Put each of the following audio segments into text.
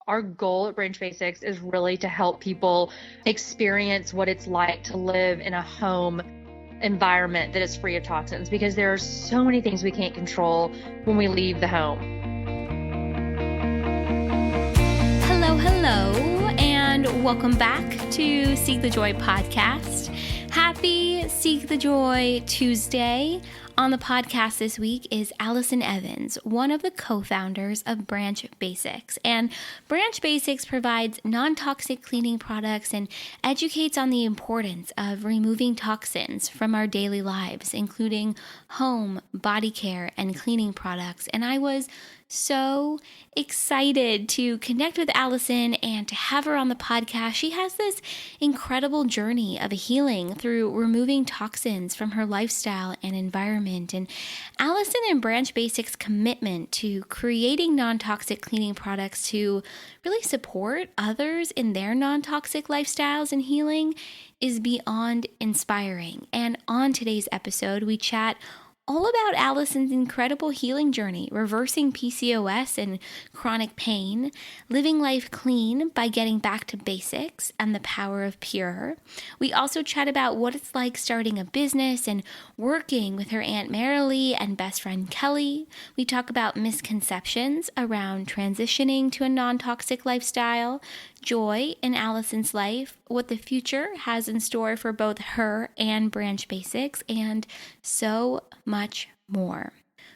our goal at Branch Basics is really to help people experience what it's like to live in a home environment that is free of toxins, because there are so many things we can't control when we leave the home. Hello, and welcome back to Seek the Joy podcast. Happy Seek the Joy Tuesday. On the podcast this week is Allison Evans, one of the co-founders of Branch Basics. And Branch Basics provides non-toxic cleaning products and educates on the importance of removing toxins from our daily lives, including home, body care, and cleaning products. And I was so excited to connect with Allison and to have her on the podcast. She has this incredible journey of healing through removing toxins from her lifestyle and environment. And Allison and Branch Basics' commitment to creating non-toxic cleaning products to really support others in their non-toxic lifestyles and healing is beyond inspiring. And on today's episode, we chat all about Allison's incredible healing journey, reversing PCOS and chronic pain, living life clean by getting back to basics, and the power of pure. We also chat about what it's like starting a business and working with her Aunt Marilee and best friend Kelly. We talk about misconceptions around transitioning to a non-toxic lifestyle, joy in Allison's life, what the future has in store for both her and Branch Basics, and so much more.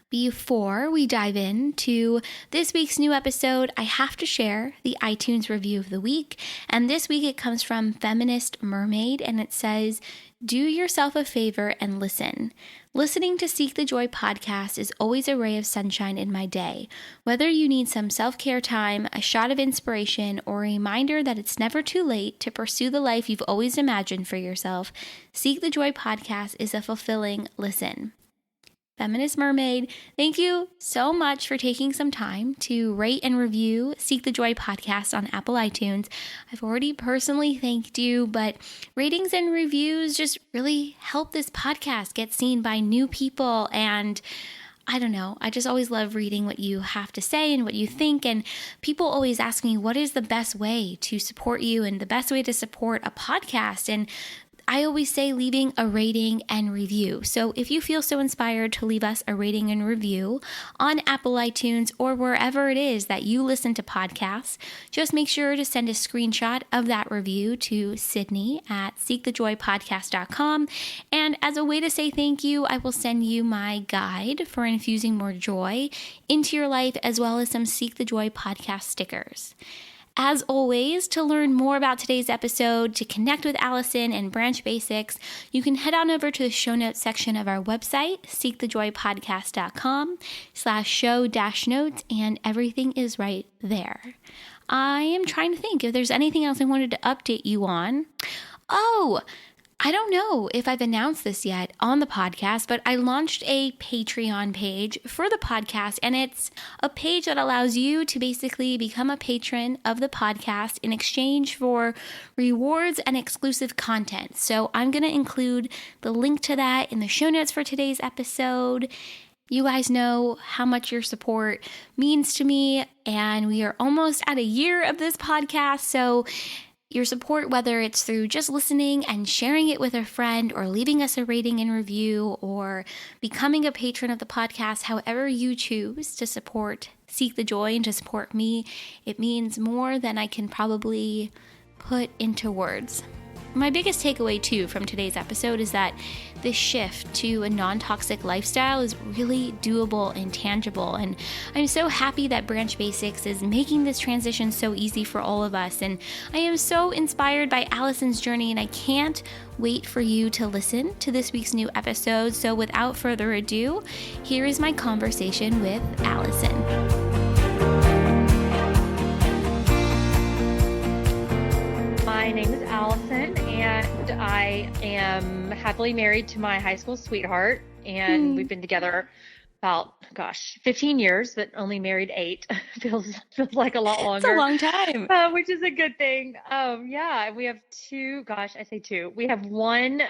Before we dive into this week's new episode, I have to share the iTunes review of the week. And this week it comes from Feminist Mermaid, and it says, "Do yourself a favor and listen. Listening to Seek the Joy podcast is always a ray of sunshine in my day. Whether you need some self-care time, a shot of inspiration, or a reminder that it's never too late to pursue the life you've always imagined for yourself, Seek the Joy podcast is a fulfilling listen." Feminist Mermaid, thank you so much for taking some time to rate and review Seek the Joy podcast on Apple iTunes. I've already personally thanked you, but ratings and reviews just really help this podcast get seen by new people. And I don't know, I just always love reading what you have to say and what you think. And people always ask me, what is the best way to support you and the best way to support a podcast? And I always say leaving a rating and review. So if you feel so inspired to leave us a rating and review on Apple iTunes or wherever it is that you listen to podcasts, just make sure to send a screenshot of that review to Sydney at seekthejoypodcast.com. And as a way to say thank you, I will send you my guide for infusing more joy into your life, as well as some Seek the Joy podcast stickers. As always, to learn more about today's episode, to connect with Allison and Branch Basics, you can head on over to the show notes section of our website, seekthejoypodcast.com/show-notes, and everything is right there. I am trying to think if there's anything else I wanted to update you on. Oh, I don't know if I've announced this yet on the podcast, but I launched a Patreon page for the podcast, and it's a page that allows you to basically become a patron of the podcast in exchange for rewards and exclusive content. So I'm going to include the link to that in the show notes for today's episode. You guys know how much your support means to me, and we are almost at a year of this podcast, so your support, whether it's through just listening and sharing it with a friend or leaving us a rating and review or becoming a patron of the podcast, however you choose to support Seek the Joy and to support me, it means more than I can probably put into words. My biggest takeaway, too, from today's episode is that this shift to a non-toxic lifestyle is really doable and tangible. And I'm so happy that Branch Basics is making this transition so easy for all of us. And I am so inspired by Allison's journey, and I can't wait for you to listen to this week's new episode. So without further ado, here is my conversation with Allison. My name is Allison, and I am happily married to my high school sweetheart, and we've been together about, 15 years, but only married 8. feels like a lot longer. It's a long time. Which is a good thing. Yeah, we have 2, I say 2. We have one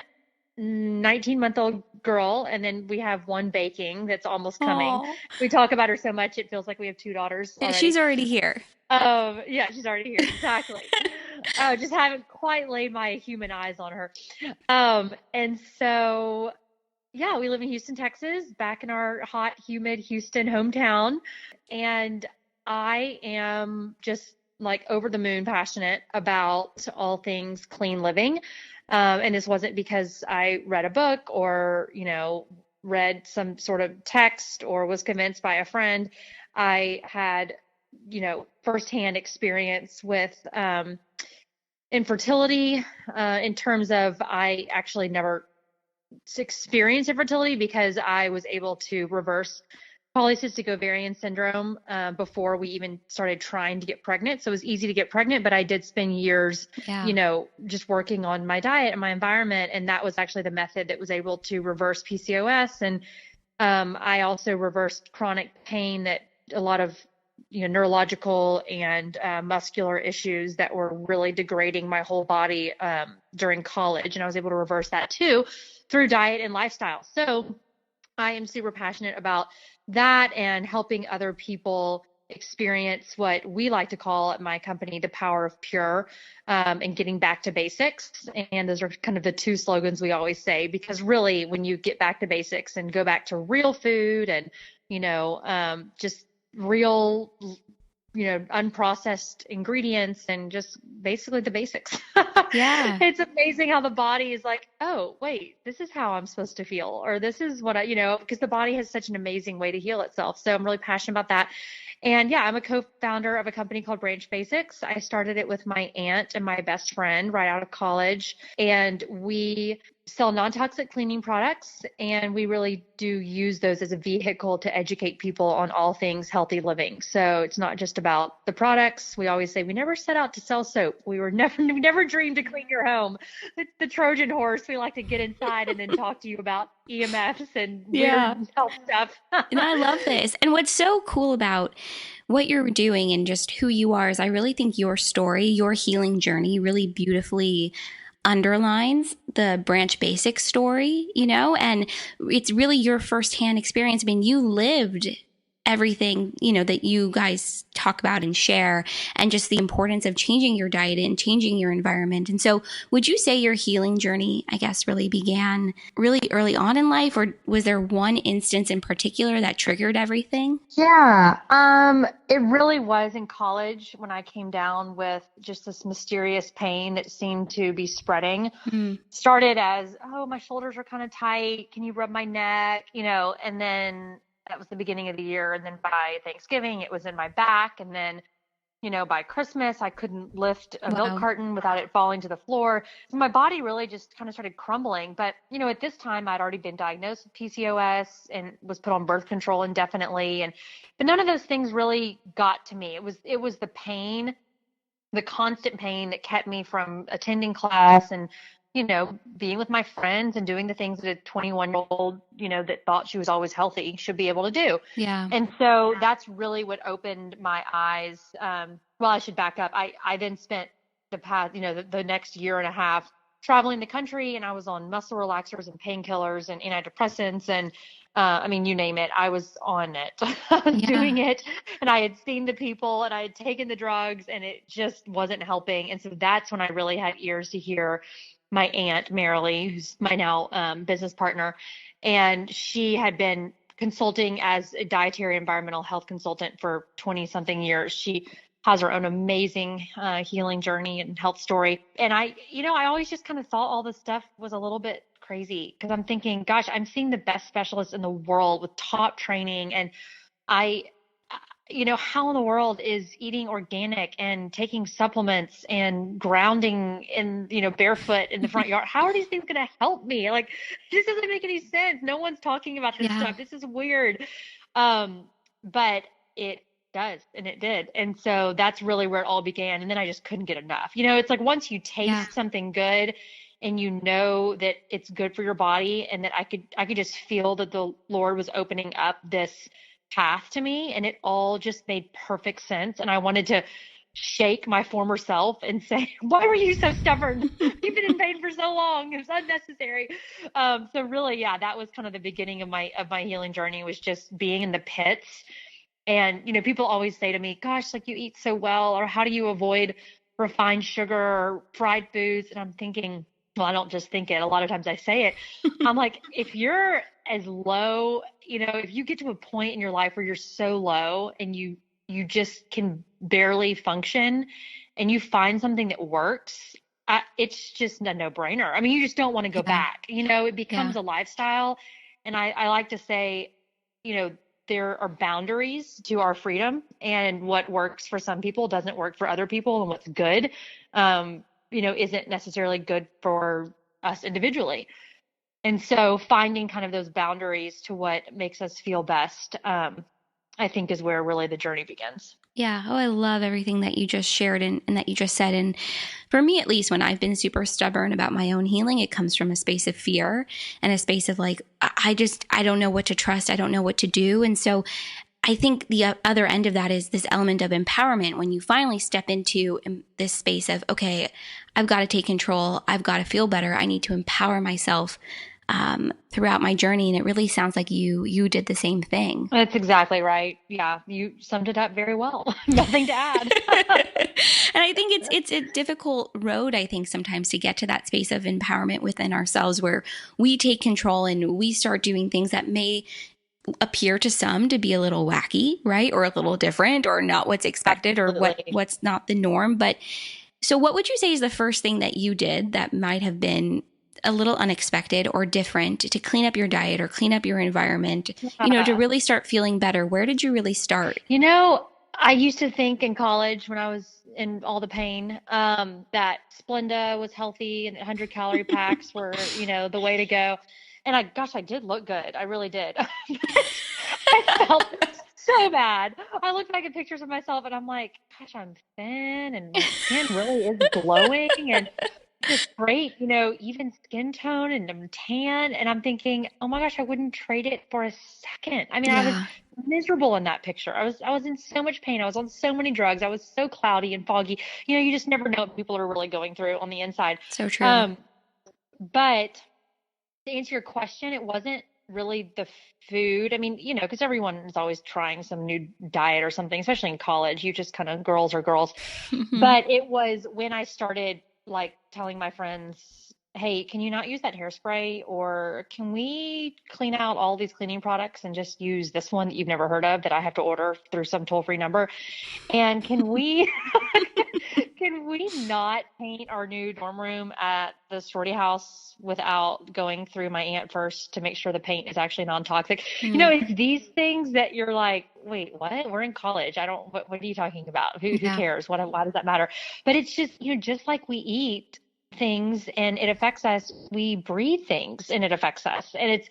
19-month-old girl, and then we have one baking that's almost coming. Oh, We talk about her so much, it feels like we have two daughters she's already. already here. Yeah, she's already here. Exactly. Just haven't quite laid my human eyes on her. And so, yeah, we live in Houston, Texas, back in our hot, humid Houston hometown. And I am just like over the moon passionate about all things clean living. And this wasn't because I read a book or, read some sort of text or was convinced by a friend. I had, firsthand experience with infertility, in terms of I actually never experienced infertility because I was able to reverse polycystic ovarian syndrome before we even started trying to get pregnant. So it was easy to get pregnant, but I did spend years, Yeah. just working on my diet and my environment. And that was actually the method that was able to reverse PCOS. And I also reversed chronic pain that a lot of neurological and muscular issues that were really degrading my whole body during college. And I was able to reverse that too through diet and lifestyle. So I am super passionate about that and helping other people experience what we like to call at my company the power of pure, and getting back to basics. And those are kind of the two slogans we always say, because really when you get back to basics and go back to real food and just real unprocessed ingredients and just basically the basics. Yeah. It's amazing how the body is like, oh, wait, this is how I'm supposed to feel, or this is what because the body has such an amazing way to heal itself. So I'm really passionate about that. And yeah, I'm a co-founder of a company called Branch Basics. I started it with my aunt and my best friend right out of college, and we sell non-toxic cleaning products, and we really do use those as a vehicle to educate people on all things healthy living. So it's not just about the products. We always say we never set out to sell soap. We never dreamed to clean your home. It's the Trojan horse. We like to get inside and then talk to you about EMFs and Yeah. weird health stuff. And I love this. And what's so cool about what you're doing and just who you are is I really think your story, your healing journey really beautifully underlines the Branch Basics story, and it's really your firsthand experience. I mean, you lived everything, that you guys talk about and share, and just the importance of changing your diet and changing your environment. And so would you say your healing journey, I guess, really began really early on in life, or was there one instance in particular that triggered everything? Yeah, it really was in college when I came down with just this mysterious pain that seemed to be spreading. Mm. Started as, oh, my shoulders are kind of tight. Can you rub my neck? And then that was the beginning of the year. And then by Thanksgiving, it was in my back. And then, by Christmas, I couldn't lift a milk Wow. carton without it falling to the floor. So my body really just kind of started crumbling. But, at this time, I'd already been diagnosed with PCOS and was put on birth control indefinitely. But none of those things really got to me. It was the pain, the constant pain that kept me from attending class and, being with my friends and doing the things that a 21-year-old, that thought she was always healthy should be able to do. Yeah. And so that's really what opened my eyes. Well, I should back up. I then spent the past, the next year and a half traveling the country, and I was on muscle relaxers and painkillers and antidepressants. And I mean, you name it, I was on it, doing it. And I had seen the people and I had taken the drugs, and it just wasn't helping. And so that's when I really had ears to hear my aunt, Marilee, who's my now business partner. And she had been consulting as a dietary environmental health consultant for 20 something years. She has her own amazing healing journey and health story. And I always just kind of thought all this stuff was a little bit crazy, because I'm thinking, gosh, I'm seeing the best specialists in the world with top training. And how in the world is eating organic and taking supplements and grounding in, barefoot in the front yard? How are these things going to help me? Like, this doesn't make any sense. No one's talking about this stuff. This is weird. But it does, and it did. And so that's really where it all began. And then I just couldn't get enough. It's like once you taste something good and that it's good for your body, and that I could just feel that the Lord was opening up this path to me, and it all just made perfect sense. And I wanted to, shake my former self and say, why were you so stubborn? You've been in pain for so long. It was unnecessary. So really, yeah, that was kind of the beginning of my healing journey, was just being in the pits. And, people always say to me, gosh, like you eat so well, or how do you avoid refined sugar or fried foods? And I'm thinking, well, I don't just think it. A lot of times I say it. I'm like, if you're as low, if you get to a point in your life where you're so low and you just can barely function and you find something that works, it's just a no-brainer. I mean, you just don't want to go Yeah. back. It becomes Yeah. a lifestyle. And I like to say, there are boundaries to our freedom, and what works for some people doesn't work for other people, and what's good, isn't necessarily good for us individually. And so finding kind of those boundaries to what makes us feel best, I think is where really the journey begins. Yeah. Oh, I love everything that you just shared and that you just said. And for me, at least, when I've been super stubborn about my own healing, it comes from a space of fear and a space of like, I don't know what to trust. I don't know what to do. And so I think the other end of that is this element of empowerment when you finally step into this space of, okay, I've got to take control. I've got to feel better. I need to empower myself throughout my journey. And it really sounds like you did the same thing. That's exactly right. Yeah, you summed it up very well. Nothing to add. And I think it's a difficult road, I think, sometimes to get to that space of empowerment within ourselves where we take control and we start doing things that may appear to some to be a little wacky, right? Or a little different or not what's expected or what's not the norm. But so what would you say is the first thing that you did that might have been a little unexpected or different to clean up your diet or clean up your environment, to really start feeling better? Where did you really start? I used to think in college when I was in all the pain, that Splenda was healthy and 100-calorie packs were, the way to go. And I did look good. I really did. I felt so bad. I look back at pictures of myself and I'm like, gosh, I'm thin and my skin really is glowing and just great, even skin tone, and I'm tan. And I'm thinking, oh my gosh, I wouldn't trade it for a second. I mean, I was Yeah, miserable in that picture. I was in so much pain. I was on so many drugs. I was so cloudy and foggy. You just never know what people are really going through on the inside. so true. Um, but to answer your question, it wasn't really the food. I mean, because everyone is always trying some new diet or something, especially in college. You just kind of, girls are girls. Mhm. But it was when I started like telling my friends, hey, can you not use that hairspray? Or can we clean out all these cleaning products and just use this one that you've never heard of that I have to order through some toll-free number? And can we can we not paint our new dorm room at the sorority house without going through my aunt first to make sure the paint is actually non-toxic? Mm, It's these things that you're like, wait, what? We're in college. I don't, what are you talking about? Who yeah, cares? Why does that matter? But it's just, just like we eat things and it affects us, we breathe things and it affects us. And it's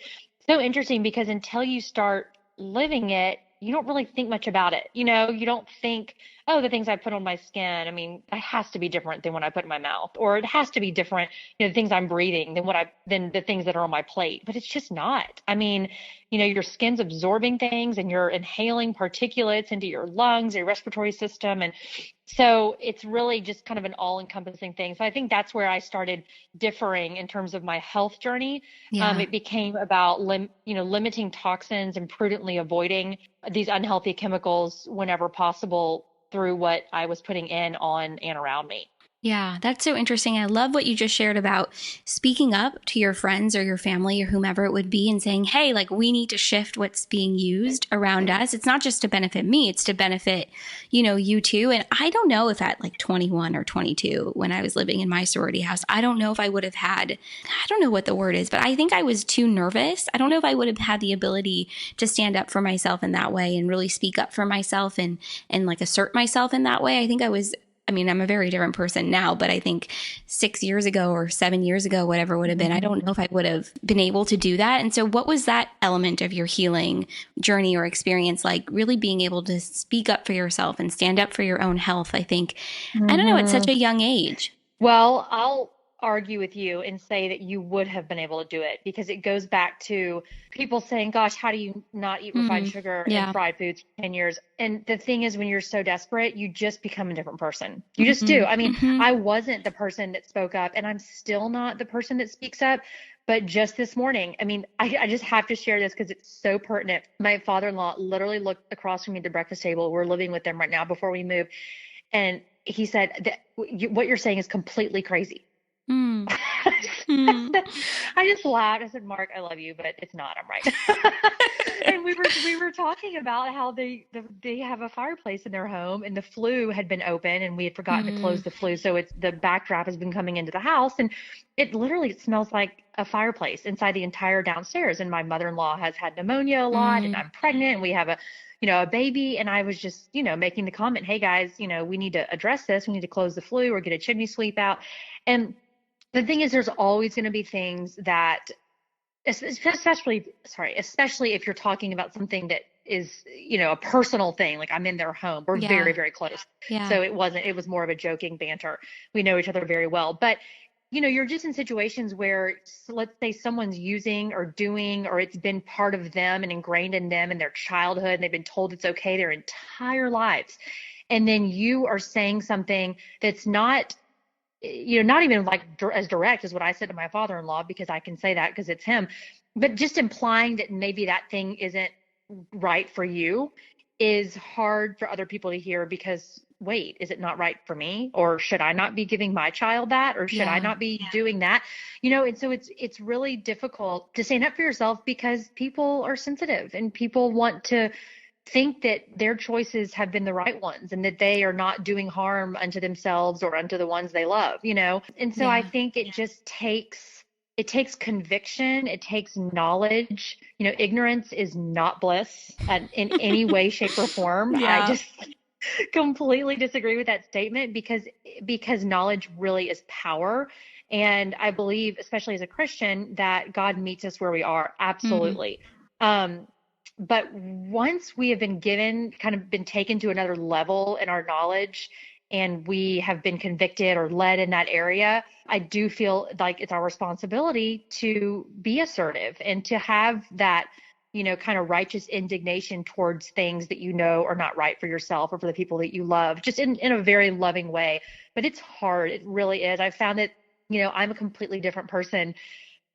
so interesting because until you start living it, you don't really think much about it. You don't think, oh, the things I put on my skin, I mean, it has to be different than what I put in my mouth, or it has to be different, the things I'm breathing than the things that are on my plate. But it's just not. I mean, your skin's absorbing things and you're inhaling particulates into your lungs, your respiratory system. And so it's really just kind of an all-encompassing thing. So I think that's where I started differing in terms of my health journey. yeah. It became about limiting toxins and prudently avoiding these unhealthy chemicals whenever possible through what I was putting in, on, and around me. Yeah, that's so interesting. I love what you just shared about speaking up to your friends or your family or whomever it would be and saying, hey, like we need to shift what's being used around us. It's not just to benefit me, it's to benefit, you too. And I don't know if at like 21 or 22, when I was living in my sorority house, I don't know if I would have had, I don't know what the word is, but I think I was too nervous. I don't know if I would have had the ability to stand up for myself in that way and really speak up for myself and like assert myself in that way. I'm a very different person now, but I think 6 years ago or 7 years ago, whatever would have been, I don't know if I would have been able to do that. And so what was that element of your healing journey or experience like, really being able to speak up for yourself and stand up for your own health? I think, I don't know, at such a young age. Well, argue with you and say that you would have been able to do it, because it goes back to people saying, gosh, how do you not eat refined sugar and Yeah. fried foods for 10 years? And the thing is, when you're so desperate, you just become a different person. You just do. I mean, I wasn't the person that spoke up, and I'm still not the person that speaks up. But just this morning, I mean, I just have to share this because it's so pertinent. My father-in-law literally looked across from me at the breakfast table. We're living with them right now before we move. And he said that what you're saying is completely crazy. Mm. Mm. I just laughed. I said, Mark, I love you, but it's not. I'm right. And we were talking about how they have a fireplace in their home, and the flue had been open, and we had forgotten to close the flue, so it's the backdraft has been coming into the house, and it literally smells like a fireplace inside the entire downstairs. And my mother-in-law has had pneumonia a lot, and I'm pregnant, and we have a baby. And I was just, making the comment, hey guys, we need to address this. We need to close the flue or get a chimney sweep out. And the thing is, there's always going to be things that, especially if you're talking about something that is, a personal thing, like I'm in their home. We're very, very close. Yeah. So it was more of a joking banter. We know each other very well. But, you're just in situations where, let's say someone's using or doing, or it's been part of them and ingrained in them in their childhood, and they've been told it's okay their entire lives. And then you are saying something that's not, not even like as direct as what I said to my father-in-law, because I can say that because it's him, but just implying that maybe that thing isn't right for you is hard for other people to hear, because wait, is it not right for me? Or should I not be giving my child that? Or should I not be doing that? And so it's really difficult to stand up for yourself, because people are sensitive and people want to think that their choices have been the right ones, and that they are not doing harm unto themselves or unto the ones they love, And so I think it just takes conviction. It takes knowledge. Ignorance is not bliss in any way, shape, or form. I just completely disagree with that statement, because knowledge really is power. And I believe, especially as a Christian, that God meets us where we are. Absolutely. But once we have been been taken to another level in our knowledge, and we have been convicted or led in that area, I do feel like it's our responsibility to be assertive and to have that, kind of righteous indignation towards things that are not right for yourself or for the people that you love, just in a very loving way. But it's hard. It really is. I've found that, I'm a completely different person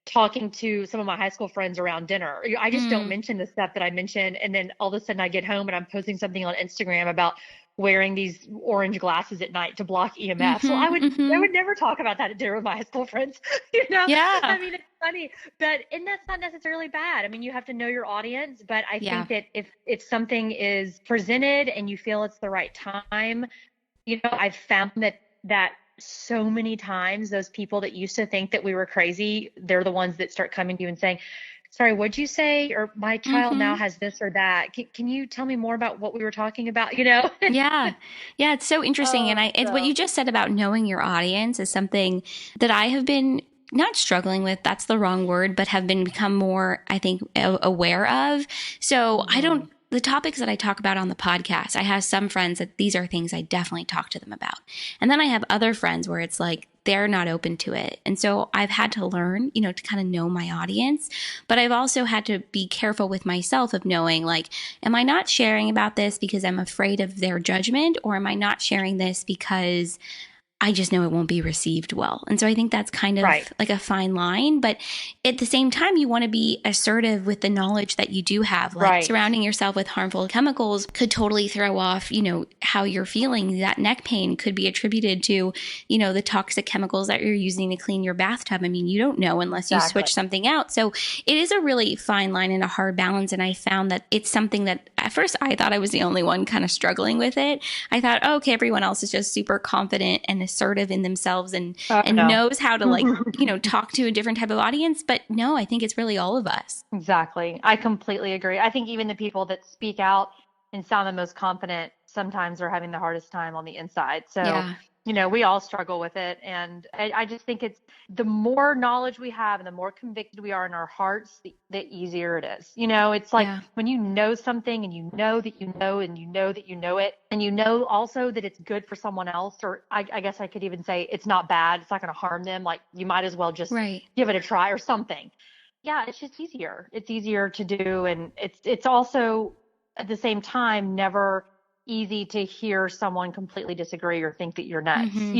talking to some of my high school friends around dinner. I just don't mention the stuff that I mentioned. And then all of a sudden I get home and I'm posting something on Instagram about wearing these orange glasses at night to block EMF. So I would never talk about that at dinner with my high school friends. Yeah. I mean, it's funny, and that's not necessarily bad. I mean, you have to know your audience, but I think that if something is presented and you feel it's the right time, I've found that so many times those people that used to think that we were crazy, they're the ones that start coming to you and saying, sorry, what'd you say? Or my child now has this or that. Can you tell me more about what we were talking about? Yeah. Yeah. It's so interesting. And what you just said about knowing your audience is something that I have been not struggling with, that's the wrong word, but have become more, I think, aware of. So the topics that I talk about on the podcast, I have some friends that these are things I definitely talk to them about. And then I have other friends where it's like, they're not open to it. And so I've had to learn, to kind of know my audience, but I've also had to be careful with myself of knowing, like, am I not sharing about this because I'm afraid of their judgment, or am I not sharing this because I just know it won't be received well? And so I think that's kind of like a fine line, but at the same time, you want to be assertive with the knowledge that you do have. Like surrounding yourself with harmful chemicals could totally throw off, how you're feeling. That neck pain could be attributed to, the toxic chemicals that you're using to clean your bathtub. I mean, you don't know unless you switch something out. So it is a really fine line and a hard balance. And I found that it's something that at first I thought I was the only one kind of struggling with it. I thought, oh, okay, everyone else is just super confident and assertive in themselves and knows how to talk to a different type of audience. But no, I think it's really all of us. Exactly. I completely agree. I think even the people that speak out and sound the most confident sometimes are having the hardest time on the inside. So, Yeah. we all struggle with it. And I just think it's the more knowledge we have and the more convicted we are in our hearts, the easier it is. It's like Yeah. when you know something and you know that you know, and you know that you know it, and you know also that it's good for someone else, or I guess I could even say it's not bad. It's not going to harm them. Like you might as well just Right. give it a try or something. Yeah, it's just easier. It's easier to do. And it's also at the same time, never easy to hear someone completely disagree or think that you're nuts, Mm-hmm.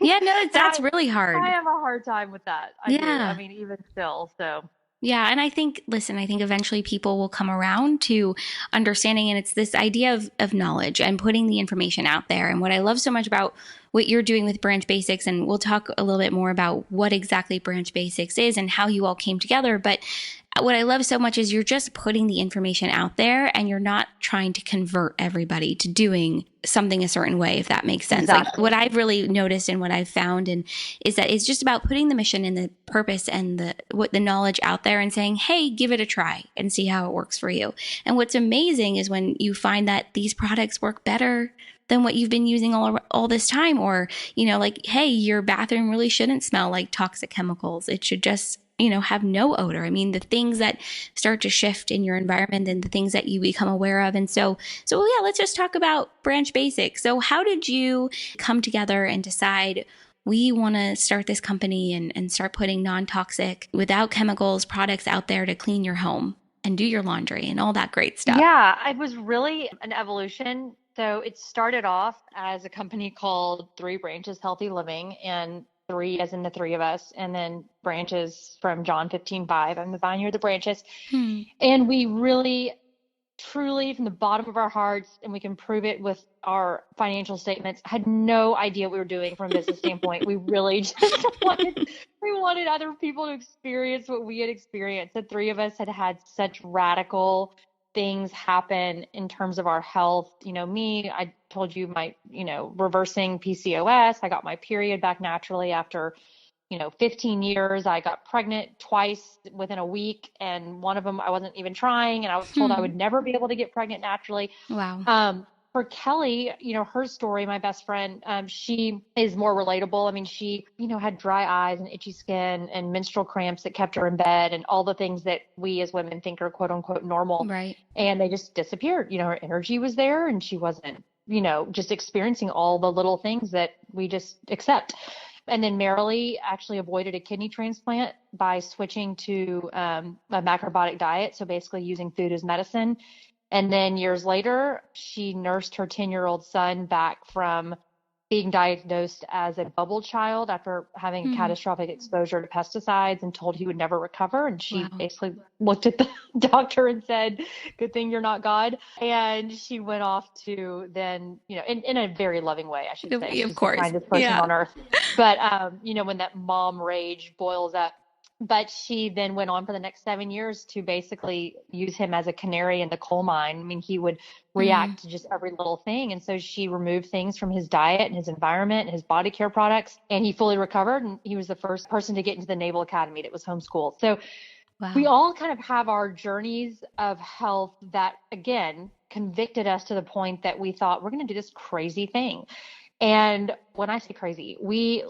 Yeah, no, that's that really I hard. have a hard time with that. I do. I Yeah. mean, even still. So Yeah, and I think, listen, I think eventually people will come around to understanding, and it's this idea of knowledge and putting the information out there. And what I love so much about what you're doing with Branch Basics, and we'll talk a little bit more about what exactly Branch Basics is and how you all came together. But what I love so much is you're just putting the information out there and you're not trying to convert everybody to doing something a certain way, if that makes sense. Like exactly. what I've really noticed and what I've found and is that it's just about putting the mission and the purpose and the knowledge out there and saying, hey, give it a try and see how it works for you. And what's amazing is when you find that these products work better than what you've been using all this time, or, like, hey, your bathroom really shouldn't smell like toxic chemicals. It should just have no odor. I mean, the things that start to shift in your environment and the things that you become aware of. And so yeah, let's just talk about Branch Basics. So how did you come together and decide we want to start this company and start putting non-toxic, without chemicals products out there to clean your home and do your laundry and all that great stuff? Yeah, it was really an evolution. So it started off as a company called Three Branches Healthy Living, and three as in the three of us, and then branches from John 15:5. I'm the vine, you're the branches. Hmm. And we really truly from the bottom of our hearts, and we can prove it with our financial statements, had no idea what we were doing from a business standpoint. We really just we wanted other people to experience what we had experienced. The three of us had had such radical things happen in terms of our health. Me, I told you my, reversing PCOS. I got my period back naturally after 15 years. I got pregnant twice within a week, and one of them I wasn't even trying, and I was told I would never be able to get pregnant naturally. Wow. For Kelly, her story, my best friend, she is more relatable. I mean, she, had dry eyes and itchy skin and menstrual cramps that kept her in bed and all the things that we as women think are quote unquote normal. Right. And they just disappeared. Her energy was there and she wasn't, just experiencing all the little things that we just accept. And then Marilee actually avoided a kidney transplant by switching to a macrobiotic diet. So basically using food as medicine. And then years later, she nursed her 10-year-old son back from being diagnosed as a bubble child after having catastrophic exposure to pesticides and told he would never recover. And she basically looked at the doctor and said, good thing you're not God. And she went off to then, in a very loving way, I should say. Of She's course. the kindest person on earth. But, when that mom rage boils up. But she then went on for the next 7 years to basically use him as a canary in the coal mine. I mean, he would react to just every little thing. And so she removed things from his diet and his environment and his body care products, and he fully recovered. And he was the first person to get into the Naval Academy that was homeschooled. So we all kind of have our journeys of health that, again, convicted us to the point that we thought we're going to do this crazy thing. And when I say crazy, we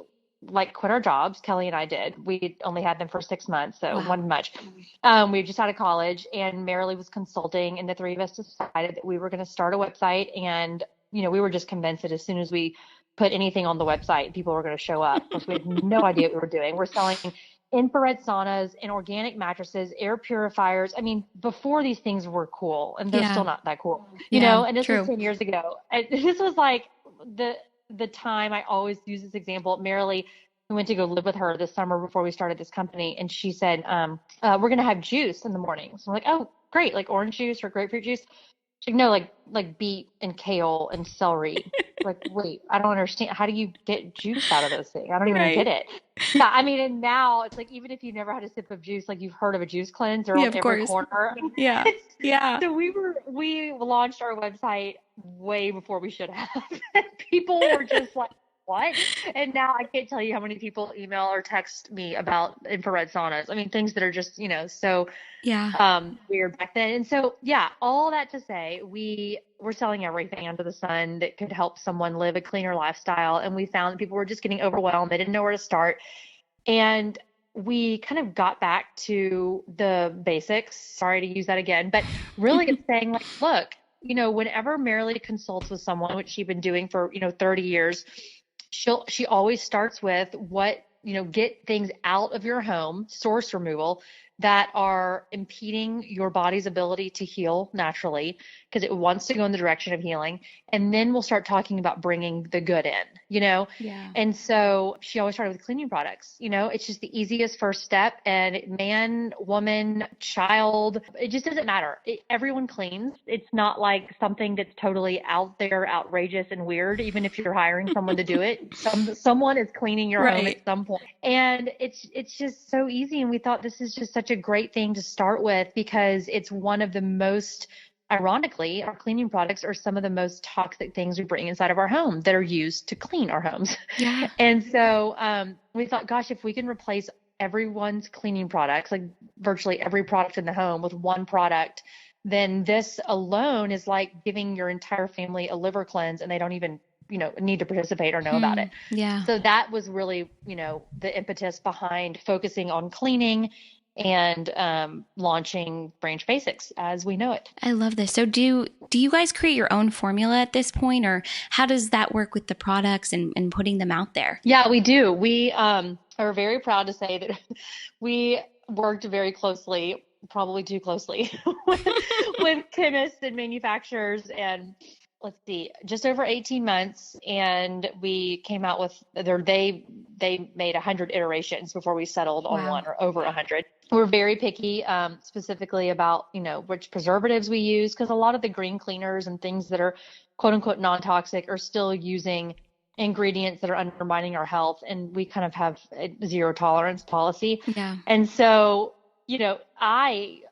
quit our jobs. Kelly and I did. We only had them for 6 months, so wasn't much. We were just out of college, and Marilee was consulting, and the three of us decided that we were going to start a website. And, we were just convinced that as soon as we put anything on the website, people were going to show up. Of course, we had no idea what we were doing. We're selling infrared saunas and organic mattresses, air purifiers. I mean, before these things were cool, and they're still not that cool, and this was 10 years ago. And this was like the time I always use this example. Marilee, we went to go live with her this summer before we started this company, and she said, we're going to have juice in the morning. So I'm like, oh, great, like orange juice or grapefruit juice. She's like, no, like beet and kale and celery. Like, wait, I don't understand. How do you get juice out of those things? I don't even get it. Yeah, I mean, and now it's like, even if you've never had a sip of juice, like you've heard of a juice cleanser on every corner. Yeah. So we launched our website way before we should have. People were just like, what? And now I can't tell you how many people email or text me about infrared saunas. I mean, things that are just, so Yeah. weird back then. And so, yeah, all that to say, we were selling everything under the sun that could help someone live a cleaner lifestyle. And we found that people were just getting overwhelmed. They didn't know where to start. And we kind of got back to the basics. Sorry to use that again, but really it's saying like, look, whenever Marilee consults with someone, which she's been doing for, 30 years, she always starts with get things out of your home, source removal, that are impeding your body's ability to heal naturally because it wants to go in the direction of healing. And then we'll start talking about bringing the good in. Yeah. And so she always started with cleaning products. It's just the easiest first step. And man, woman, child, it just doesn't matter. Everyone cleans. It's not like something that's totally out there, outrageous and weird. Even if you're hiring someone to do it, someone is cleaning your home at some point. And it's just so easy. And we thought this is just such a great thing to start with because it's one of the most, ironically, our cleaning products are some of the most toxic things we bring inside of our home that are used to clean our homes. Yeah. And so we thought, gosh, if we can replace everyone's cleaning products, like virtually every product in the home with one product, then this alone is like giving your entire family a liver cleanse and they don't even need to participate or know about it. Yeah. So that was really, the impetus behind focusing on cleaning and launching Branch Basics as we know it. I love this. So do you guys create your own formula at this point, or how does that work with the products and putting them out there? Yeah, we do. We are very proud to say that we worked very closely, probably too closely, with chemists and manufacturers, and let's see, just over 18 months. And we came out with they made 100 iterations before we settled on one, or over 100. We're very picky, specifically about, which preservatives we use, because a lot of the green cleaners and things that are quote unquote non-toxic are still using ingredients that are undermining our health. And we kind of have a zero tolerance policy. Yeah. And so,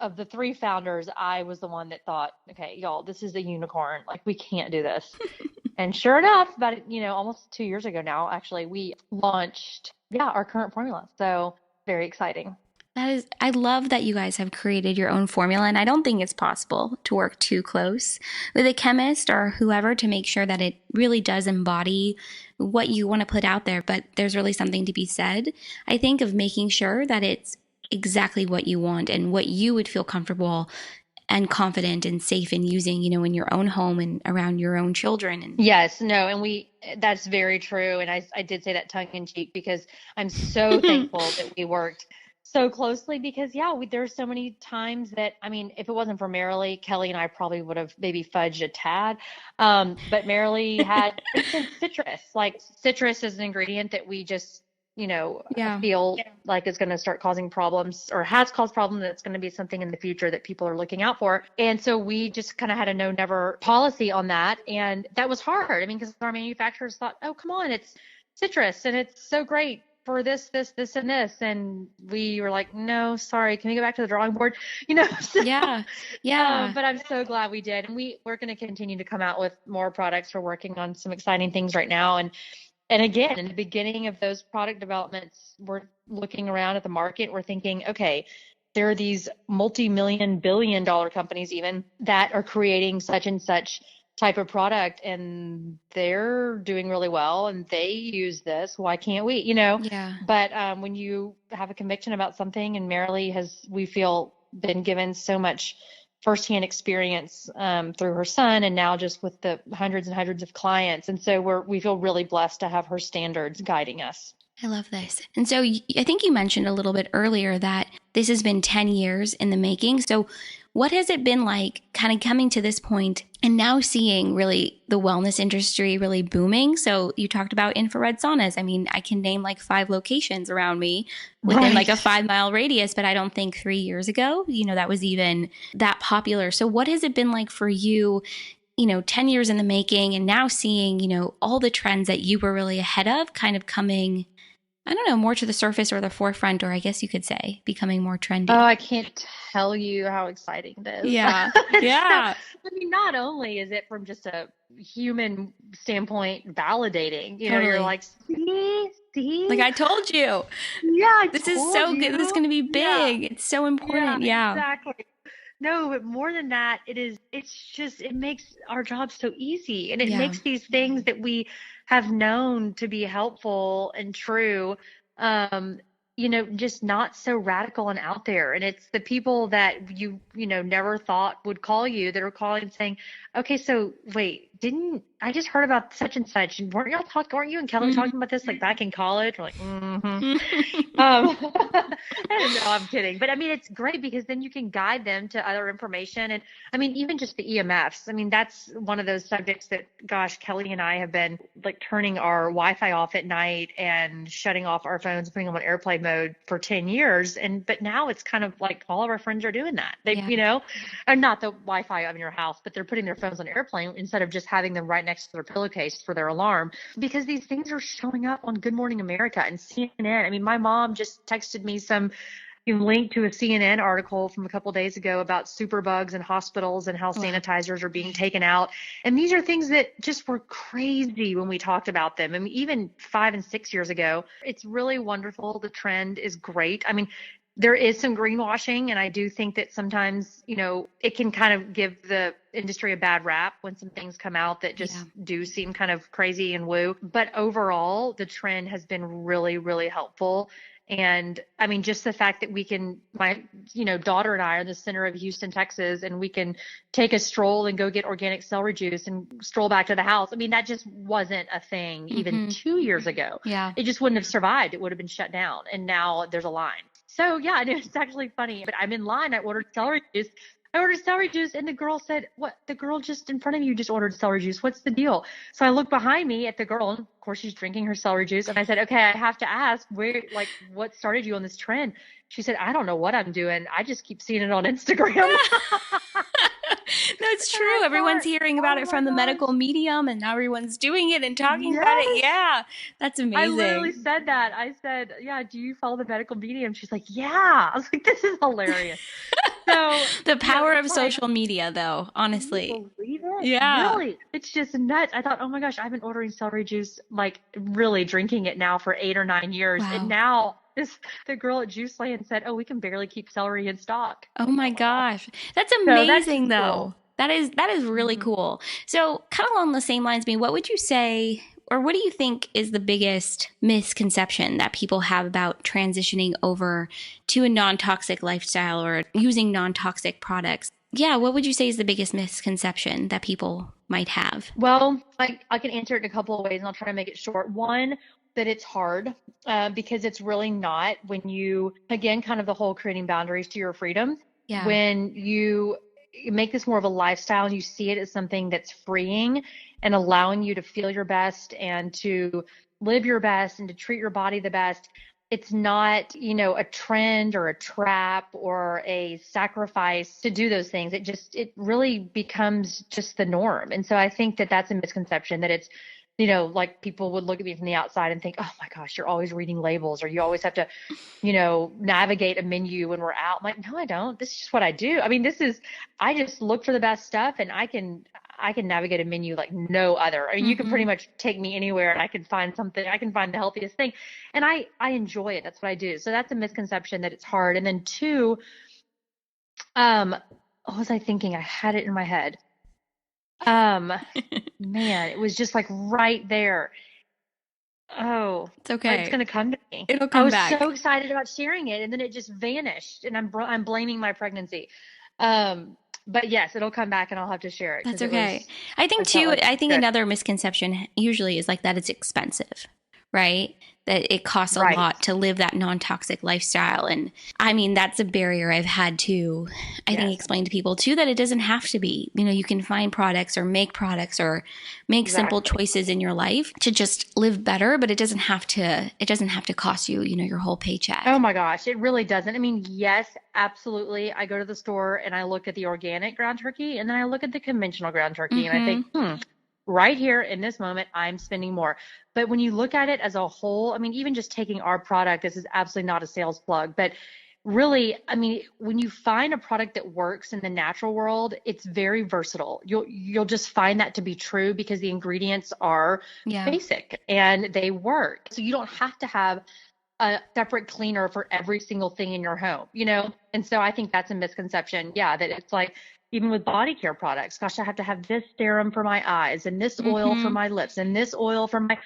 of the three founders, I was the one that thought, okay, y'all, this is a unicorn. Like, we can't do this. And sure enough, about, almost 2 years ago now, actually, we launched, our current formula. So very exciting. I love that you guys have created your own formula, and I don't think it's possible to work too close with a chemist or whoever to make sure that it really does embody what you want to put out there. But there's really something to be said, I think, of making sure that it's exactly what you want and what you would feel comfortable and confident and safe in using, in your own home and around your own children. Yes, no, and that's very true. And I did say that tongue in cheek because I'm so thankful that we worked so closely because, there's so many times that, I mean, if it wasn't for Marilee, Kelly and I probably would have maybe fudged a tad. But Marilee had, for instance, citrus. Like, citrus is an ingredient that we just, feel like is going to start causing problems or has caused problems. That's going to be something in the future that people are looking out for. And so we just kind of had a no never policy on that. And that was hard. I mean, because our manufacturers thought, oh, come on, it's citrus and it's so great for this, and this. And we were like, no, sorry. Can we go back to the drawing board? So, yeah. But I'm so glad we did. And we're going to continue to come out with more products. We're working on some exciting things right now. And again, in the beginning of those product developments, we're looking around at the market. We're thinking, okay, there are these multi-million, billion-dollar companies even that are creating such and such type of product, and they're doing really well, and they use this. Why can't we? Yeah. But when you have a conviction about something, and Marilee we feel, been given so much firsthand experience through her son, and now just with the hundreds and hundreds of clients. And so we feel really blessed to have her standards guiding us. I love this. And so I think you mentioned a little bit earlier that this has been 10 years in the making. So what has it been like kind of coming to this point and now seeing really the wellness industry really booming? So you talked about infrared saunas. I mean, I can name like 5 locations around me within like a 5-mile radius, but I don't think 3 years ago, that was even that popular. So what has it been like for you, 10 years in the making, and now seeing, all the trends that you were really ahead of kind of coming I don't know, more to the surface or the forefront, or I guess you could say becoming more Oh, trendy. I can't tell you how exciting it is. Yeah. So, Yeah. I mean, not only is it from just a human standpoint validating, you're Totally. like, see, Like I told you, yeah, I this is told so good. This is you. going to be Yeah, big. It's so yeah, important. Yeah. exactly. No, but more than that, it's just, it makes our job so easy. And it Yeah. makes these things that we have known to be helpful and true, um, just not so radical and out there. And it's the people that never thought would call you that are calling and saying, okay, so wait, didn't I just heard about such and such? And weren't you and Kelly Mhm. talking about this like back in college? We're like, mm-hmm. No, I'm kidding. But I mean, it's great because then you can guide them to other information. And I mean, even just the EMFs. I mean, that's one of those subjects that, gosh, Kelly and I have been like turning our Wi-Fi off at night and shutting off our phones and putting them on airplane mode for 10 years. But now it's kind of like all of our friends are doing that. Yeah. Or not the Wi-Fi of your house, but they're putting their phones on airplane instead of just having them right next to their pillowcase for their alarm, because these things are showing up on Good Morning America and CNN. I mean, my mom just texted me some link to a CNN article from a couple of days ago about superbugs in hospitals and how Wow. sanitizers are being taken out. And these are things that just were crazy when we talked about them. I mean, even 5 and 6 years ago. It's really wonderful. The trend is great. I mean, there is some greenwashing, and I do think that sometimes, it can kind of give the industry a bad rap when some things come out that just Yeah. do seem kind of crazy and woo. But overall, the trend has been really, really helpful. And I mean, just the fact that my, daughter and I are in the center of Houston, Texas, and we can take a stroll and go get organic celery juice and stroll back to the house. I mean, that just wasn't a thing even Mm-hmm. 2 years ago. Yeah. It just wouldn't have survived. It would have been shut down. And now there's a line. So yeah, and it's actually funny, but I'm in line. I ordered celery juice. And the girl said, "What? The girl just in front of you just ordered celery juice. What's the deal?" So I look behind me at the girl, and of course she's drinking her celery juice. And I said, "Okay, I have to ask, what started you on this trend?" She said, "I don't know what I'm doing. I just keep seeing it on Instagram." That's And I true. Everyone's thought, hearing about oh it my from the gosh, medical medium, and now everyone's doing it and talking about it. yes. Yeah. That's I literally amazing. said that. I said, "Yeah, do you follow the medical medium?" She's like, "Yeah." I was like, "This is hilarious." So, The power it's of like, social media, though, can you honestly. believe it? Yeah. Really? It's just nuts. I thought, oh my gosh, I've been ordering celery juice, like really drinking it now for 8 or 9 years. And Wow. now the girl at Juice Land said, "Oh, we can barely keep celery in stock." Oh I'm like, my oh my gosh. gosh. That's So that's amazing just cool. though. That is really Mhm. cool. So, kind of along the same lines, what would you say or what do you think is the biggest misconception that people have about transitioning over to a non-toxic lifestyle or using non-toxic products? Yeah, what would you say is the biggest misconception that people might have? Well, I can answer it in a couple of ways, and I'll try to make it short. One, that it's hard, because it's really not when you, again, kind of the whole creating boundaries to your freedom. Yeah. When you make this more of a lifestyle and you see it as something that's freeing and allowing you to feel your best and to live your best and to treat your body the best, it's not, a trend or a trap or a sacrifice to do those things. It really becomes just the norm. And so I think that that's a misconception, that it's, like people would look at me from the outside and think, oh my gosh, you're always reading labels, or you always have to, navigate a menu when we're out. I'm like, no, I don't. This is just what I do. I mean, I just look for the best stuff, and I can navigate a menu like no other. I mean, you can pretty Mm-hmm. much take me anywhere and I can find something. I can find the healthiest thing. And I enjoy it. That's what I do. So that's a misconception, that it's hard. And then two, what was I thinking? I had it in my head. Um, Man, it was just like right there. Oh, It's it's okay. going to come to me. It'll I come was so back. excited about sharing it, and then it just vanished, and I'm blaming my pregnancy. Um, but yes, it'll come back, and I'll have to share it That's because okay. I think it felt too, like I think good. another misconception usually is like that it's expensive, right? That it costs a Right. lot to live that non-toxic lifestyle. And I mean, that's a barrier I've had to, I think, Yes, explain to people too, that it doesn't have to be. You can find products or make simple exactly. choices in your life to just live better, but it doesn't have to cost you, your whole Oh paycheck. my gosh, it really doesn't. I mean, yes, absolutely. I go to the store and I look at the organic ground turkey, and then I look at the conventional ground turkey, and I Mm-hmm. think, right here in this moment, I'm spending more. But when you look at it as a whole, I mean, even just taking our product, this is absolutely not a sales plug, but really, I mean, when you find a product that works in the natural world, it's very versatile. You'll just find that to be true because the ingredients are Yeah. basic and they work. So you don't have to have a separate cleaner for every single thing in your home, you know? And so I think that's a misconception. Yeah, that it's like even with body care products, gosh, I have to have this serum for my eyes and this oil for Mm-hmm. my lips and this oil for my,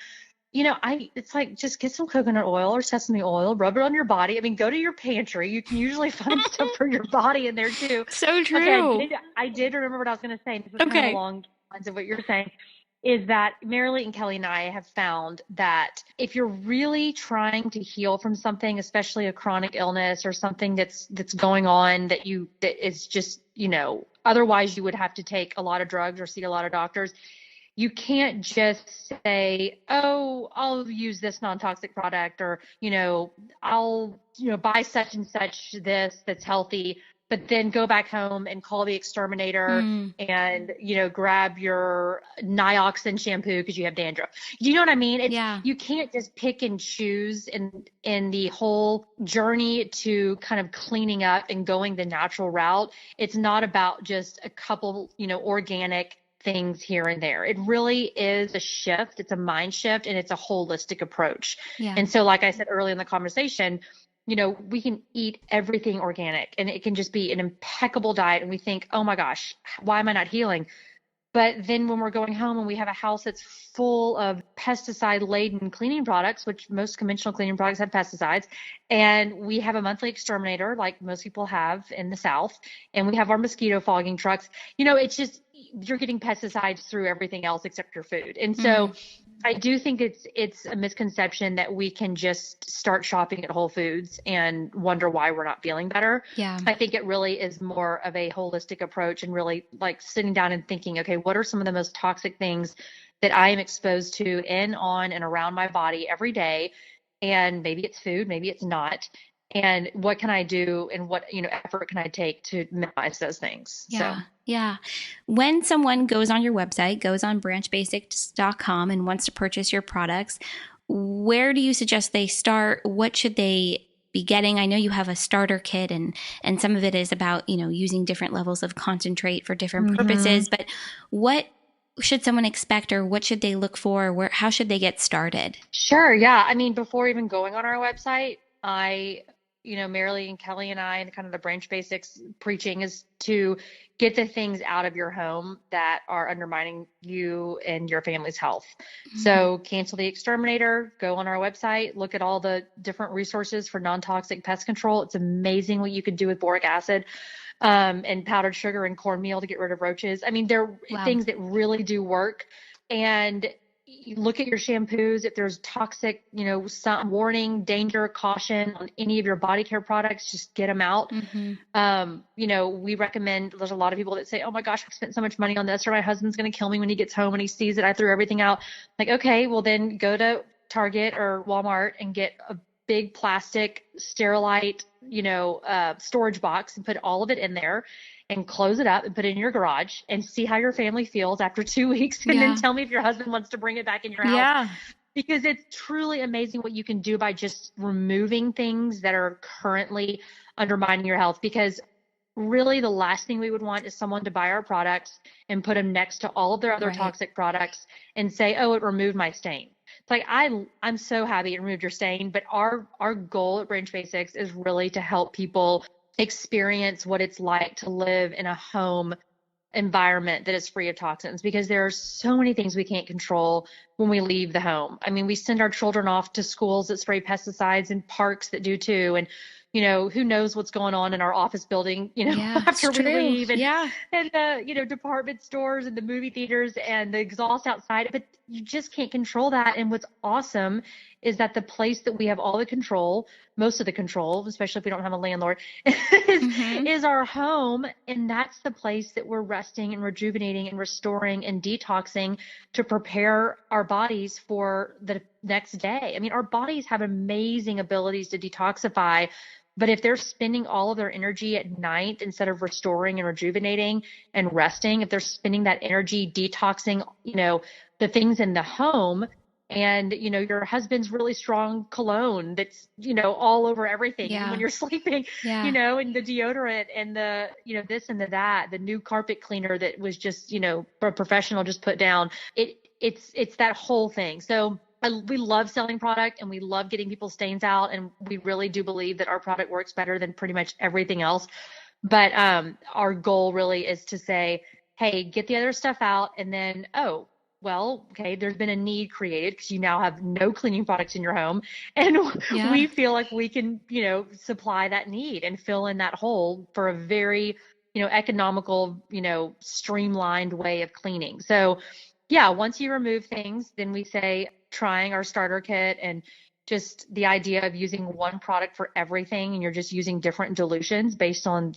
it's like just get some coconut oil or sesame oil, rub it on your body. I mean, go to your pantry. You can usually find stuff for your body in there too. So Okay, true. I did remember what I was going to say. This was kind of Okay. along the lines of what you're saying, is that Marilee and Kelly and I have found that if you're really trying to heal from something, especially a chronic illness or something that's going on that is just, otherwise you would have to take a lot of drugs or see a lot of doctors. You can't just say, oh, I'll use this non-toxic product, or, I'll, buy such and such that's healthy, but then go back home and call the exterminator and, grab your Nioxin shampoo because you have dandruff. Do you know what I mean? You can't just pick and choose in the whole journey to kind of cleaning up and going the natural route. It's not about just a couple, organic things here and there. It really is a shift. It's a mind shift, and it's a holistic approach. Yeah. And so, like I said earlier in the conversation, we can eat everything organic and it can just be an impeccable diet. And we think, oh my gosh, why am I not healing? But then when we're going home and we have a house that's full of pesticide laden cleaning products, which most conventional cleaning products have pesticides, and we have a monthly exterminator like most people have in the South, and we have our mosquito fogging trucks, it's just, you're getting pesticides through everything else except your food. And so I do think it's a misconception that we can just start shopping at Whole Foods and wonder why we're not feeling better. Yeah. I think it really is more of a holistic approach and really like sitting down and thinking, okay, what are some of the most toxic things that I am exposed to in, on, and around my body every day? And maybe it's food, maybe it's not. And what can I do, and what, effort can I take to minimize those things? Yeah. So. Yeah. When someone goes on your website, goes on branchbasics.com and wants to purchase your products, where do you suggest they start? What should they be getting? I know you have a starter kit and some of it is about, using different levels of concentrate for different purposes, but what should someone expect, or what should they look for? How should they get started? Sure. Yeah. I mean, before even going on our website, Marilee and Kelly and I, and kind of the Branch Basics preaching is to get the things out of your home that are undermining you and your family's health. So cancel the exterminator, go on our website, look at all the different resources for non-toxic pest control. It's amazing what you can do with boric acid and powdered sugar and cornmeal to get rid of roaches. I mean, they're things that really do work. And you look at your shampoos, if there's toxic, some warning, danger, caution on any of your body care products, just get them out. We recommend, there's a lot of people that say, oh my gosh, I've spent so much money on this, or my husband's going to kill me when he gets home and he sees it. I threw everything out. Like, okay, well then go to Target or Walmart and get a big plastic Sterilite, storage box and put all of it in there and close it up and put it in your garage and see how your family feels after 2 weeks. And then tell me if your husband wants to bring it back in your house. Yeah. Because it's truly amazing what you can do by just removing things that are currently undermining your health. Because really the last thing we would want is someone to buy our products and put them next to all of their other toxic products and say, oh, it removed my stain. It's like, I'm so happy it removed your stain, but our goal at Branch Basics is really to help people experience what it's like to live in a home environment that is free of toxins, because there are so many things we can't control when we leave the home. I mean, we send our children off to schools that spray pesticides and parks that do too. And, who knows what's going on in our office building, after we leave, and department stores and the movie theaters and the exhaust outside, but you just can't control that. And what's awesome is that the place that we have all the control, most of the control, especially if we don't have a landlord, is our home. And that's the place that we're resting and rejuvenating and restoring and detoxing to prepare our bodies for the next day. I mean, our bodies have amazing abilities to detoxify But if they're spending all of their energy at night instead of restoring and rejuvenating and resting, if they're spending that energy detoxing, the things in the home, and your husband's really strong cologne that's all over everything, even when Yeah. you're sleeping, Yeah. and the deodorant and the this and that, the new carpet cleaner that was just a professional just put down, it's that whole thing. So we love selling product and we love getting people's stains out, and we really do believe that our product works better than pretty much everything else. But our goal really is to say, hey, get the other stuff out, and then, oh, well, okay, there's been a need created because you now have no cleaning products in your home, and Yeah. we feel like we can, supply that need and fill in that hole for a very, economical, streamlined way of cleaning. So yeah, once you remove things, then we say trying our starter kit, and just the idea of using one product for everything, and you're just using different dilutions based on,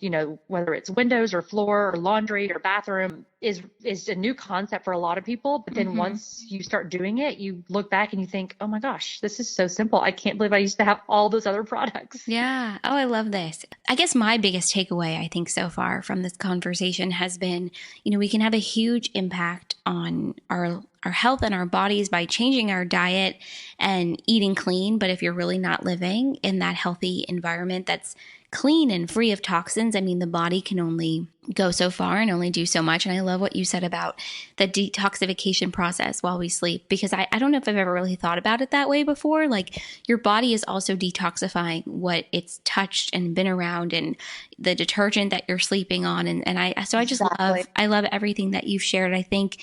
whether it's windows or floor or laundry or bathroom, is a new concept for a lot of people. But then once you start doing it, you look back and you think, oh my gosh, this is so simple. I can't believe I used to have all those other products. Yeah. Oh, I love this. I guess my biggest takeaway, I think, so far from this conversation has been, we can have a huge impact on our health and our bodies by changing our diet and eating clean. But if you're really not living in that healthy environment that's clean and free of toxins, I mean, the body can only go so far and only do so much. And I love what you said about the detoxification process while we sleep, because I don't know if I've ever really thought about it that way before. Like, your body is also detoxifying what it's touched and been around, and the detergent that you're sleeping on. And I just love everything that you've shared. I think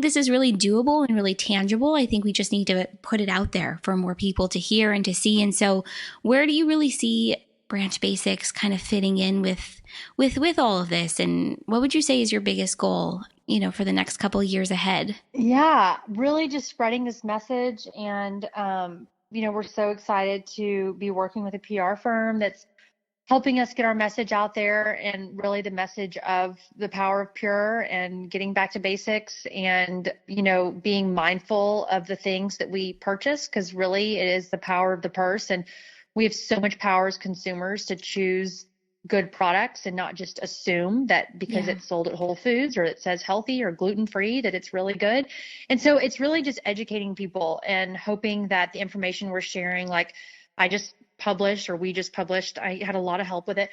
this is really doable and really tangible. I think we just need to put it out there for more people to hear and to see. And so where do you really see Branch Basics kind of fitting in with all of this? And what would you say is your biggest goal, for the next couple of years ahead? Yeah, really just spreading this message. And, we're so excited to be working with a PR firm that's helping us get our message out there, and really the message of the power of pure and getting back to basics, and, being mindful of the things that we purchase, because really it is the power of the purse. And we have so much power as consumers to choose good products and not just assume that because it's sold at Whole Foods or it says healthy or gluten-free that it's really good. And so it's really just educating people and hoping that the information we're sharing, like we just published, I had a lot of help with it,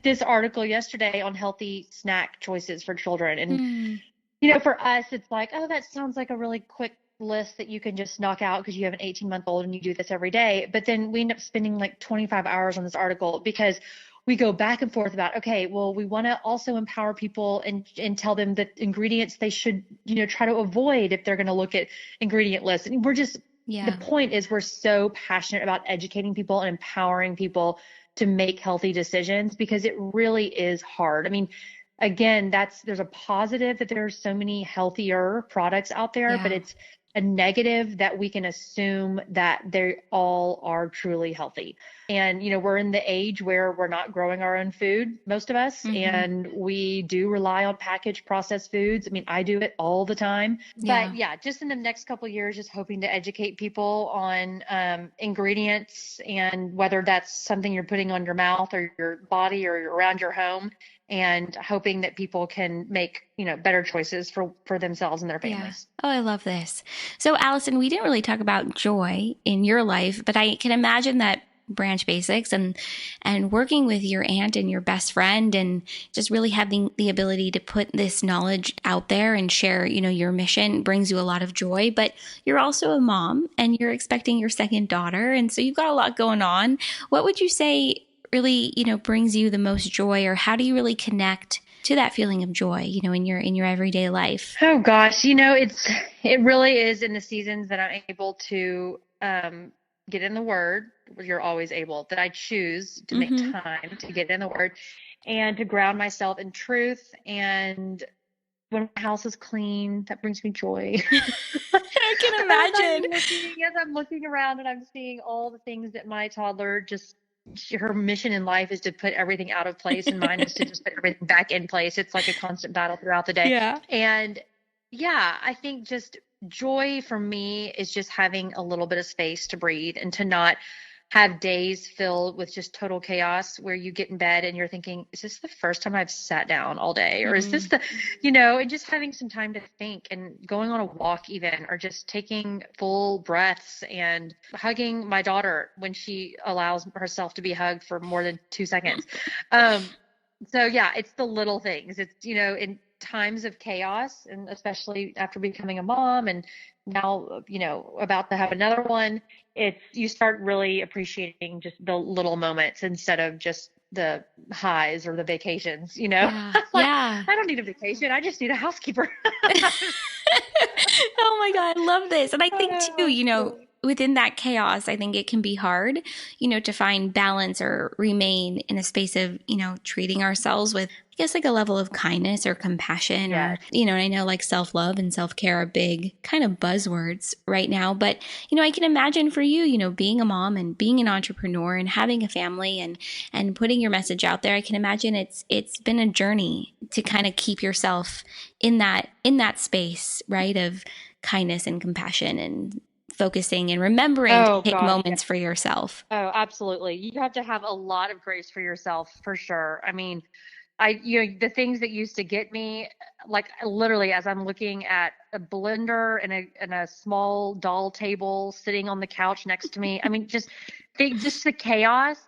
this article yesterday on healthy snack choices for children. And, for us, it's like, oh, that sounds like a really quick list that you can just knock out because you have an 18-month-old and you do this every day. But then we end up spending like 25 hours on this article, because we go back and forth about, okay, well, we want to also empower people and tell them the ingredients they should, try to avoid if they're going to look at ingredient lists. And the point is, we're so passionate about educating people and empowering people to make healthy decisions, because it really is hard. I mean, again, there's a positive that there are so many healthier products out there, but it's a negative that we can assume that they all are truly healthy. And, we're in the age where we're not growing our own food, most of us, and we do rely on packaged processed foods. I mean, I do it all the time. But yeah, just in the next couple of years, just hoping to educate people on ingredients, and whether that's something you're putting on your mouth or your body or around your home, and hoping that people can make, better choices for themselves and their families. Oh, I love this. So, Allison, we didn't really talk about joy in your life, but I can imagine that Branch Basics and working with your aunt and your best friend, and just really having the ability to put this knowledge out there and share, your mission brings you a lot of joy. But you're also a mom, and you're expecting your second daughter, and so you've got a lot going on. What would you say really, brings you the most joy, or how do you really connect to that feeling of joy, in your everyday life? Oh gosh, it really is in the seasons that I'm able to get in the Word. You're always able, that I choose to make time to get in the Word and to ground myself in truth. And when my house is clean, that brings me joy. I can imagine. As I'm looking around and I'm seeing all the things that my toddler her mission in life is to put everything out of place, and mine is to just put everything back in place. It's like a constant battle throughout the day. Yeah. And I think just joy for me is just having a little bit of space to breathe and to not have days filled with just total chaos where you get in bed and you're thinking, is this the first time I've sat down all day? Or is this Mm. the, and just having some time to think and going on a walk even, or just taking full breaths and hugging my daughter when she allows herself to be hugged for more than 2 seconds. So yeah, it's the little things. It's, in times of chaos, and especially after becoming a mom and now, about to have another one, you start really appreciating just the little moments instead of just the highs or the vacations. Yeah. Like, Yeah. I don't need a vacation. I just need a housekeeper. Oh my God, I love this. And I think too, within that chaos, I think it can be hard, to find balance or remain in a space of, treating ourselves with, I guess, like a level of kindness or compassion or, Yes. and I know like self-love and self-care are big kind of buzzwords right now. But, I can imagine for you, being a mom and being an entrepreneur and having a family and putting your message out there, I can imagine it's been a journey to kind of keep yourself in that space, right, of kindness and compassion and focusing and remembering to Oh take gosh, yeah. moments for yourself. Oh, absolutely. You have to have a lot of grace for yourself for sure. I mean, the things that used to get me, like literally as I'm looking at a blender and a small doll table sitting on the couch next to me. I mean, just the chaos,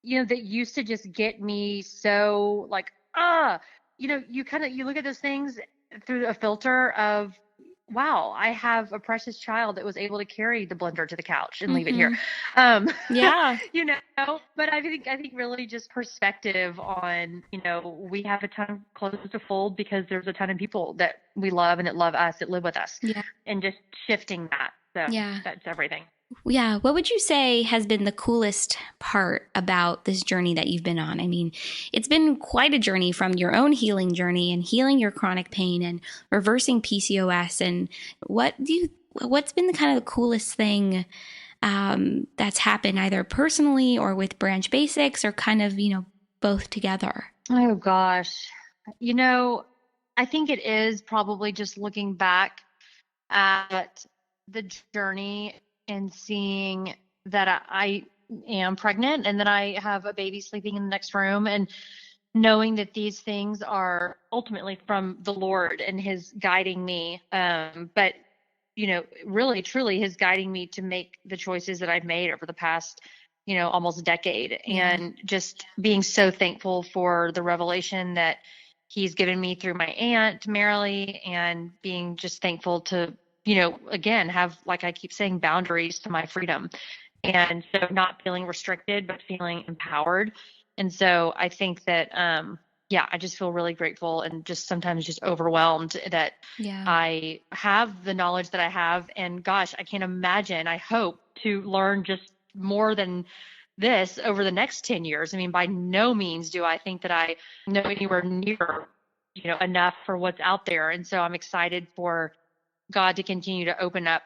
that used to just get me so like, you look at those things through a filter of, wow, I have a precious child that was able to carry the blender to the couch and leave it here. Mm-hmm. Um, Yeah. but I think really just perspective on, we have a ton of clothes to fold because there's a ton of people that we love and that love us, that live with us, Yeah. and just shifting that. So Yeah. that's everything. Yeah. What would you say has been the coolest part about this journey that you've been on? I mean, it's been quite a journey from your own healing journey and healing your chronic pain and reversing PCOS. And what's been the kind of the coolest thing that's happened either personally or with Branch Basics or kind of, both together? Oh gosh. I think it is probably just looking back at the journey and seeing that I am pregnant and that I have a baby sleeping in the next room, and knowing that these things are ultimately from the Lord and his guiding me. But really, truly his guiding me to make the choices that I've made over the past, almost decade. Yeah. And just being so thankful for the revelation that he's given me through my aunt, Marilee, and being just thankful to, again, have, like I keep saying, boundaries to my freedom. And so not feeling restricted, but feeling empowered. And so I think that, yeah, I just feel really grateful and just sometimes just overwhelmed that Yeah. I have the knowledge that I have. And gosh, I can't imagine, I hope to learn just more than this over the next 10 years. I mean, by no means do I think that I know anywhere near, enough for what's out there. And so I'm excited for God to continue to open up,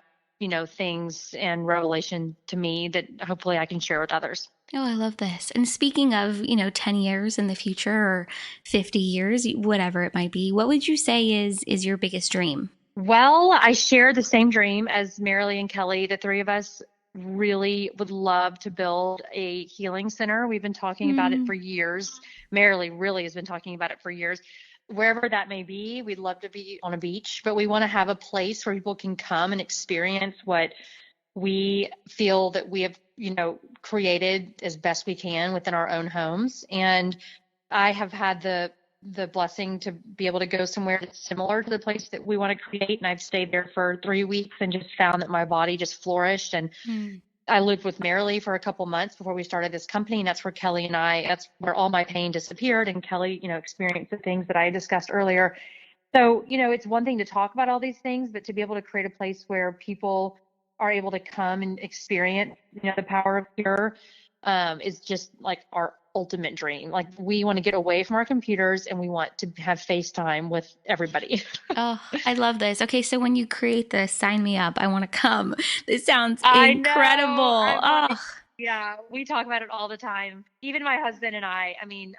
things and revelation to me that hopefully I can share with others. Oh, I love this. And speaking of, 10 years in the future or 50 years, whatever it might be, what would you say is your biggest dream? Well, I share the same dream as Marilee and Kelly. The three of us really would love to build a healing center. We've been talking about it Mm. for years. Marilee really has been talking about it for years. Wherever that may be, we'd love to be on a beach, but we want to have a place where people can come and experience what we feel that we have, created as best we can within our own homes. And I have had the blessing to be able to go somewhere that's similar to the place that we want to create. And I've stayed there for 3 weeks and just found that my body just flourished. And Mm. I lived with Marilee for a couple months before we started this company. And that's where that's where all my pain disappeared. And Kelly, experienced the things that I discussed earlier. So, it's one thing to talk about all these things, but to be able to create a place where people are able to come and experience, the power of cure, is just like our ultimate dream. Like, we want to get away from our computers and we want to have FaceTime with everybody. Oh, I love this. Okay, so when you create this, sign me up. I want to come. This sounds I know. incredible. I'm Oh, like, yeah, we talk about it all the time. Even my husband and I mean,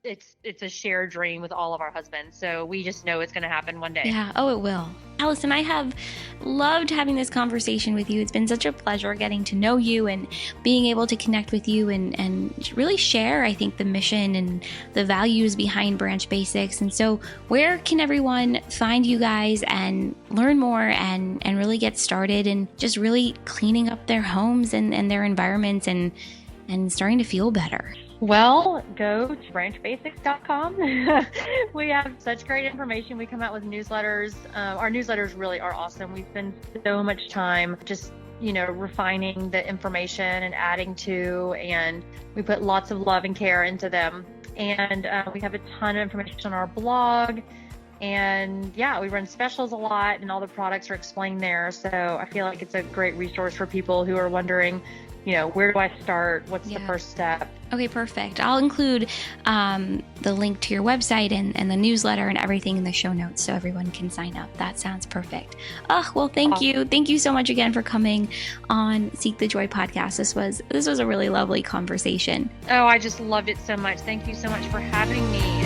it's a shared dream with all of our husbands. So we just know it's going to happen one day. Yeah. Oh, it will. Allison, I have loved having this conversation with you. It's been such a pleasure getting to know you and being able to connect with you and really share, I think, the mission and the values behind Branch Basics. And so where can everyone find you guys and learn more and really get started and just really cleaning up their homes and their environments and starting to feel better? Well, go to branchbasics.com. We have such great information. We come out with newsletters. Our newsletters really are awesome. We spend so much time just, refining the information and adding to, and we put lots of love and care into them. And we have a ton of information on our blog. And yeah, we run specials a lot, and all the products are explained there. So I feel like it's a great resource for people who are wondering, where do I start? What's the first step? Okay, perfect. I'll include the link to your website and the newsletter and everything in the show notes so everyone can sign up. That sounds perfect. Oh, well, thank you. Thank you so much again for coming on Seek the Joy podcast. This was a really lovely conversation. Oh, I just loved it so much. Thank you so much for having me.